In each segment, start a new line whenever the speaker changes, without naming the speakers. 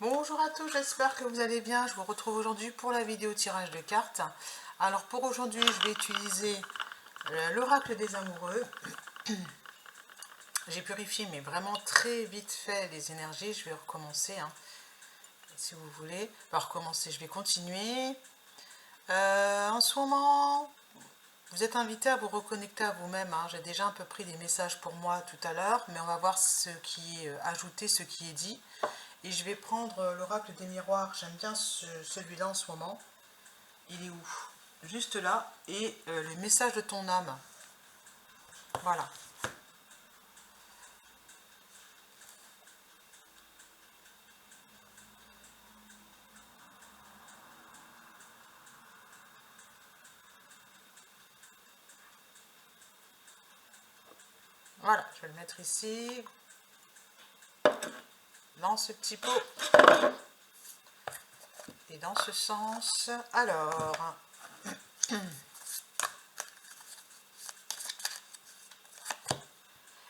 Bonjour à tous, j'espère que vous allez bien. Je vous retrouve aujourd'hui pour la vidéo tirage de cartes. Alors pour aujourd'hui, je vais utiliser l'oracle des amoureux. J'ai purifié, mais vraiment très vite fait, les énergies. Je vais recommencer, hein, si vous voulez. Pas recommencer, je vais continuer. En ce moment, vous êtes invité à vous reconnecter à vous-même, hein. J'ai déjà un peu pris des messages pour moi tout à l'heure, mais on va voir ce qui est ajouté, ce qui est dit. Et je vais prendre l'oracle des miroirs. J'aime bien celui-là en ce moment. Il est où? Juste là. Et les messages de ton âme. Voilà. Voilà, je vais le mettre ici. Dans ce petit pot. Et dans ce sens. Alors.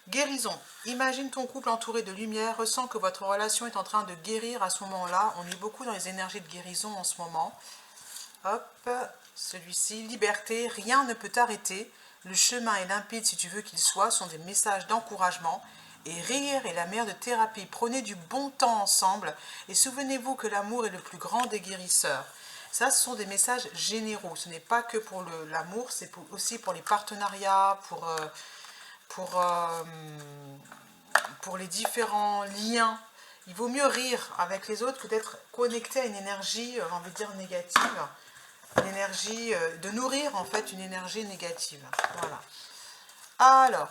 Guérison. Imagine ton couple entouré de lumière, ressens que votre relation est en train de guérir à ce moment-là. On est beaucoup dans les énergies de guérison en ce moment. Hop, celui-ci. Liberté, rien ne peut t'arrêter. Le chemin est limpide si tu veux qu'il soit, sont des messages d'encouragement. Et rire est la mère de thérapie. Prenez du bon temps ensemble et souvenez-vous que l'amour est le plus grand des guérisseurs. Ça, ce sont des messages généraux. Ce n'est pas que pour l'amour, c'est aussi pour les partenariats, pour, pour les différents liens. Il vaut mieux rire avec les autres que d'être connecté à une énergie, on va dire, négative. Une énergie, de nourrir en fait une énergie négative. Voilà. Alors,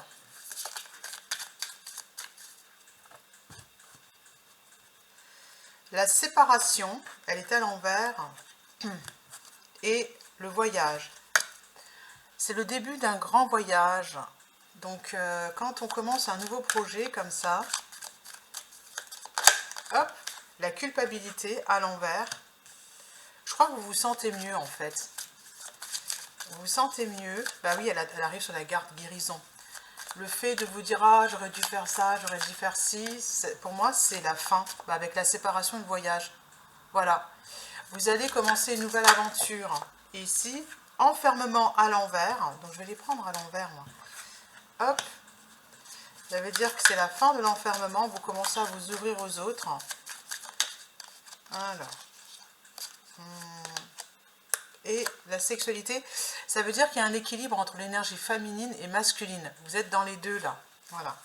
la séparation, elle est à l'envers, et le voyage. C'est le début d'un grand voyage. Donc, quand on commence un nouveau projet comme ça, hop, la culpabilité à l'envers. Je crois que vous vous sentez mieux en fait. Vous vous sentez mieux. Bah oui, elle arrive sur la garde guérison. Le fait de vous dire, ah, j'aurais dû faire ça, j'aurais dû faire ci, pour moi, c'est la fin, avec la séparation et le voyage. Voilà. Vous allez commencer une nouvelle aventure. Et ici, enfermement à l'envers. Donc, je vais les prendre à l'envers, moi. Hop. Ça veut dire que c'est la fin de l'enfermement. Vous commencez à vous ouvrir aux autres. Alors. Et la sexualité, ça veut dire qu'il y a un équilibre entre l'énergie féminine et masculine. Vous êtes dans les deux, là. Voilà.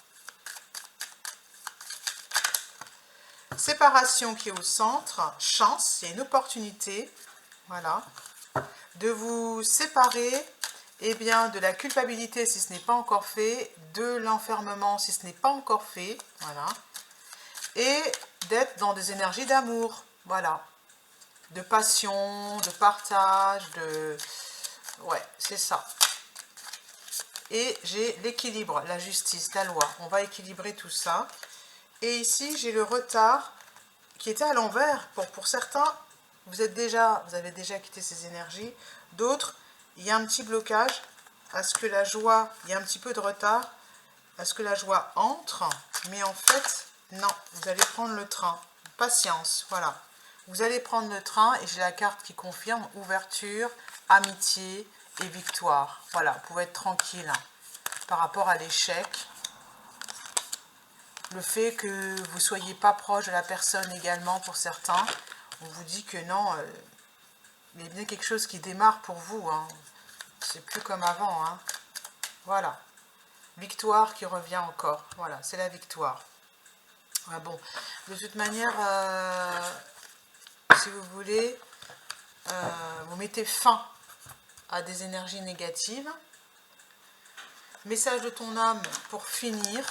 Séparation qui est au centre, chance, il y a une opportunité, voilà, de vous séparer, eh bien, de la culpabilité si ce n'est pas encore fait, de l'enfermement si ce n'est pas encore fait, voilà, et d'être dans des énergies d'amour, voilà, de passion, de partage, de... Ouais, c'est ça. Et j'ai l'équilibre, la justice, la loi, on va équilibrer tout ça. Et ici, j'ai le retard qui était à l'envers. Pour certains, vous avez déjà quitté ces énergies. D'autres, il y a un petit blocage à ce que la joie, il y a un petit peu de retard, à ce que la joie entre. Mais en fait, non, vous allez prendre le train. Patience, voilà. Vous allez prendre le train et j'ai la carte qui confirme ouverture, amitié et victoire. Voilà, vous pouvez être tranquille par rapport à l'échec. Le fait que vous ne soyez pas proche de la personne également pour certains, on vous dit que non, il y a bien quelque chose qui démarre pour vous. Hein. C'est plus comme avant. Hein. Voilà. Victoire qui revient encore. Voilà, c'est la victoire. Ah bon, de toute manière, si vous voulez, vous mettez fin à des énergies négatives. Message de ton âme pour finir.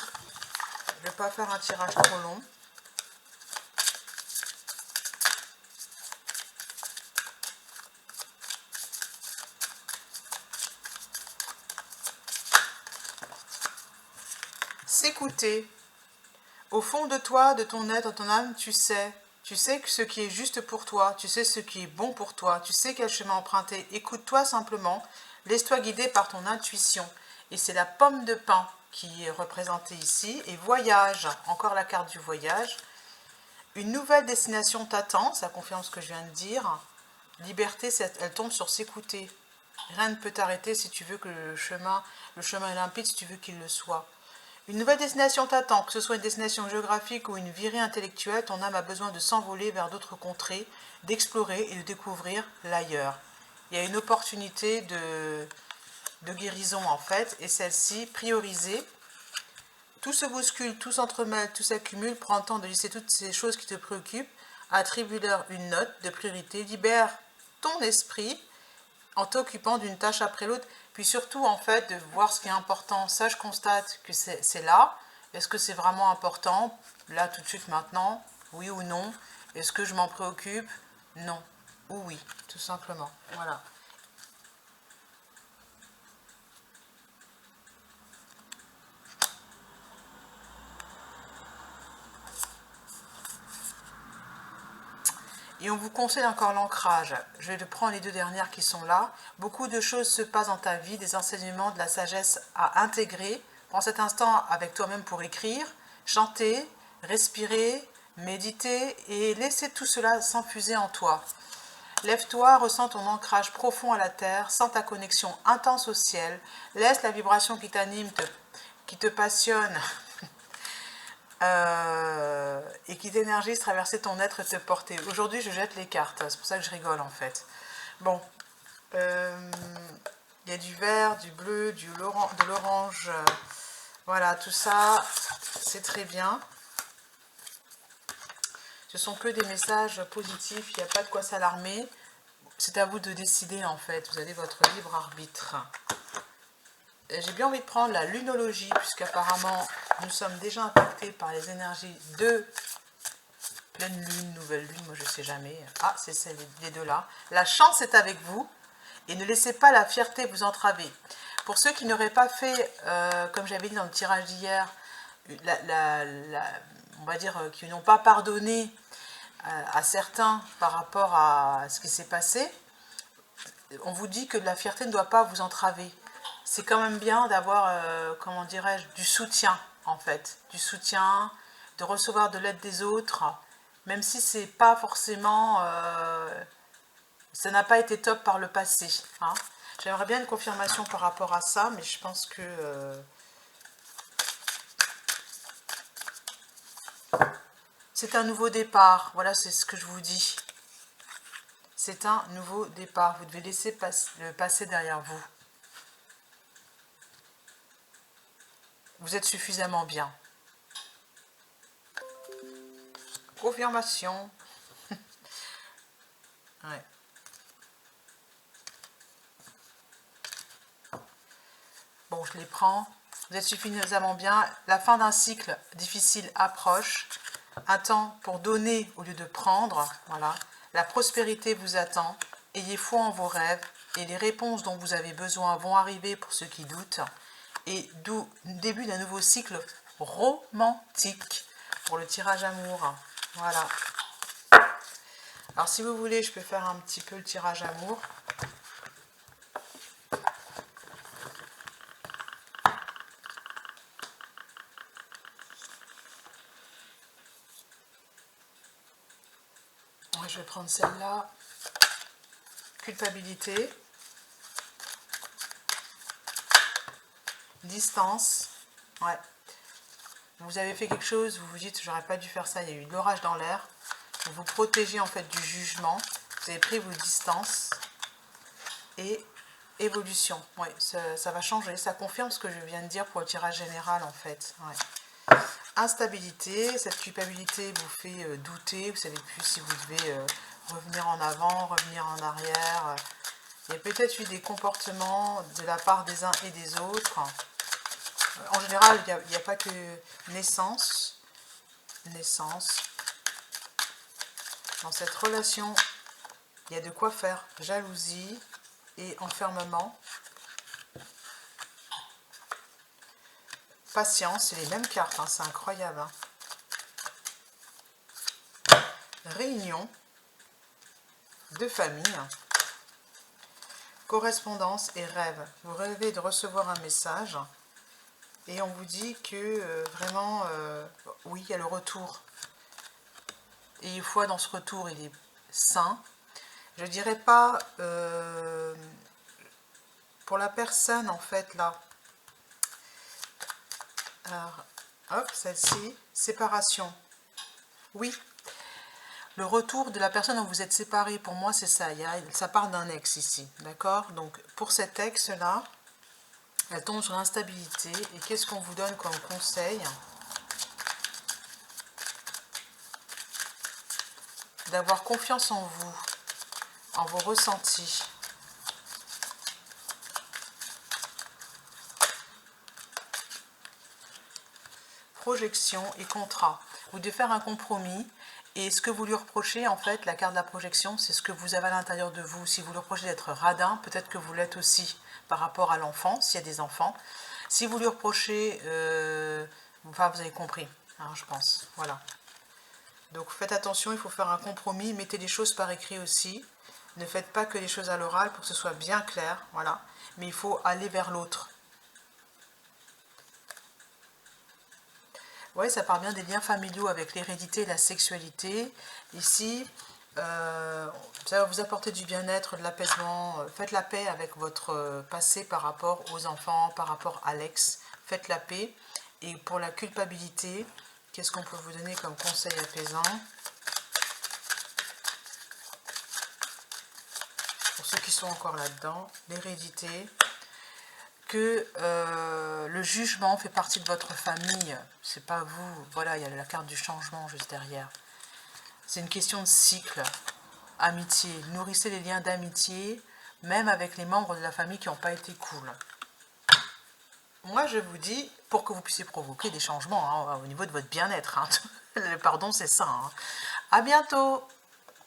Je ne vais pas faire un tirage trop long. S'écouter. Au fond de toi, de ton être, de ton âme, tu sais que ce qui est juste pour toi, tu sais ce qui est bon pour toi, tu sais quel chemin emprunter. Écoute-toi simplement, laisse-toi guider par ton intuition. Et c'est la pomme de pin qui est représentée ici. Et voyage, encore la carte du voyage. Une nouvelle destination t'attend, ça confirme ce que je viens de dire. Liberté, elle tombe sur s'écouter. Rien ne peut t'arrêter si tu veux que le chemin est limpide, si tu veux qu'il le soit. Une nouvelle destination t'attend, que ce soit une destination géographique ou une virée intellectuelle, ton âme a besoin de s'envoler vers d'autres contrées, d'explorer et de découvrir l'ailleurs. Il y a une opportunité de guérison en fait, et celle-ci, priorisée. Tout se bouscule, tout s'entremêle, tout s'accumule, prends le temps de lister toutes ces choses qui te préoccupent, attribue-leur une note de priorité, libère ton esprit en t'occupant d'une tâche après l'autre, puis surtout en fait de voir ce qui est important. Ça, je constate que c'est là. Est-ce que c'est vraiment important, là tout de suite maintenant, oui ou non? Est-ce que je m'en préoccupe? Non ou oui, tout simplement. Voilà. Et on vous conseille encore l'ancrage. Je vais prendre les deux dernières qui sont là. Beaucoup de choses se passent dans ta vie, des enseignements, de la sagesse à intégrer. Prends cet instant avec toi-même pour écrire, chanter, respirer, méditer et laisser tout cela s'infuser en toi. Lève-toi, ressens ton ancrage profond à la terre, sens ta connexion intense au ciel. Laisse la vibration qui t'anime, qui te passionne, et qui t'énergise traverser ton être et te porter. Aujourd'hui, je jette les cartes, c'est pour ça que je rigole en fait. Bon, il y a du vert, du bleu, de l'orange, voilà, tout ça, c'est très bien. Ce sont que des messages positifs, il n'y a pas de quoi s'alarmer. C'est à vous de décider en fait, vous avez votre libre arbitre. J'ai bien envie de prendre la lunologie, puisqu'apparemment nous sommes déjà impactés par les énergies de pleine lune, nouvelle lune, moi je ne sais jamais. Ah, c'est les deux là. La chance est avec vous, et ne laissez pas la fierté vous entraver. Pour ceux qui n'auraient pas fait, comme j'avais dit dans le tirage d'hier, on va dire, qui n'ont pas pardonné à certains par rapport à ce qui s'est passé, on vous dit que la fierté ne doit pas vous entraver. C'est quand même bien d'avoir, comment dirais-je, du soutien, en fait. Du soutien, de recevoir de l'aide des autres, même si c'est pas forcément... ça n'a pas été top par le passé. Hein. J'aimerais bien une confirmation par rapport à ça, mais je pense que... c'est un nouveau départ. Voilà, c'est ce que je vous dis. C'est un nouveau départ. Vous devez laisser le passé derrière vous. Vous êtes suffisamment bien. Confirmation. Ouais. Bon, je les prends. Vous êtes suffisamment bien. La fin d'un cycle difficile approche. Un temps pour donner au lieu de prendre. Voilà. La prospérité vous attend. Ayez foi en vos rêves. Et les réponses dont vous avez besoin vont arriver pour ceux qui doutent. Et d'où le début d'un nouveau cycle romantique pour le tirage amour. Voilà. Alors si vous voulez, je peux faire un petit peu le tirage amour. Je vais prendre celle-là. Culpabilité. Distance. Ouais. Vous avez fait quelque chose, vous vous dites, j'aurais pas dû faire ça, il y a eu de l'orage dans l'air. Vous vous protégez en fait du jugement. Vous avez pris vos distances. Et évolution. Oui, ça va changer. Ça confirme ce que je viens de dire pour le tirage général en fait. Ouais. Instabilité. Cette culpabilité vous fait douter. Vous ne savez plus si vous devez revenir en avant, revenir en arrière. Il y a peut-être eu des comportements de la part des uns et des autres. En général, il n'y a pas que naissance. Dans cette relation, il y a de quoi faire jalousie et enfermement. Patience, c'est les mêmes cartes, hein, c'est incroyable. Hein. Réunion de famille. Correspondance et rêve. Vous rêvez de recevoir un message et on vous dit que vraiment, oui, il y a le retour. et une fois dans ce retour, il est sain. Je dirais pas, pour la personne, en fait, là, alors, hop, celle-ci, séparation. Oui, le retour de la personne dont vous êtes séparés, pour moi, c'est ça. Ça part d'un ex ici, d'accord? Donc, pour cet ex-là, elle tombe sur l'instabilité. Et qu'est-ce qu'on vous donne comme conseil? D'avoir confiance en vous, en vos ressentis. Projection et contrat. Vous devez faire un compromis. Et ce que vous lui reprochez, en fait, la carte de la projection, c'est ce que vous avez à l'intérieur de vous. Si vous lui reprochez d'être radin, peut-être que vous l'êtes aussi par rapport à l'enfant, s'il y a des enfants. Si vous lui reprochez, enfin, vous avez compris, hein, je pense. Voilà. Donc faites attention, il faut faire un compromis. Mettez les choses par écrit aussi. Ne faites pas que les choses à l'oral pour que ce soit bien clair. Voilà. Mais il faut aller vers l'autre. Oui, ça part bien des liens familiaux avec l'hérédité et la sexualité. Ici, ça va vous apporter du bien-être, de l'apaisement. Faites la paix avec votre passé par rapport aux enfants, par rapport à l'ex. Faites la paix. Et pour la culpabilité, qu'est-ce qu'on peut vous donner comme conseil apaisant? Pour ceux qui sont encore là-dedans, l'hérédité. Que le jugement fait partie de votre famille, c'est pas vous, voilà, il y a la carte du changement juste derrière. C'est une question de cycle, amitié, nourrissez les liens d'amitié, même avec les membres de la famille qui n'ont pas été cool. Moi je vous dis, pour que vous puissiez provoquer des changements hein, au niveau de votre bien-être, hein. Pardon c'est ça. Hein. À bientôt.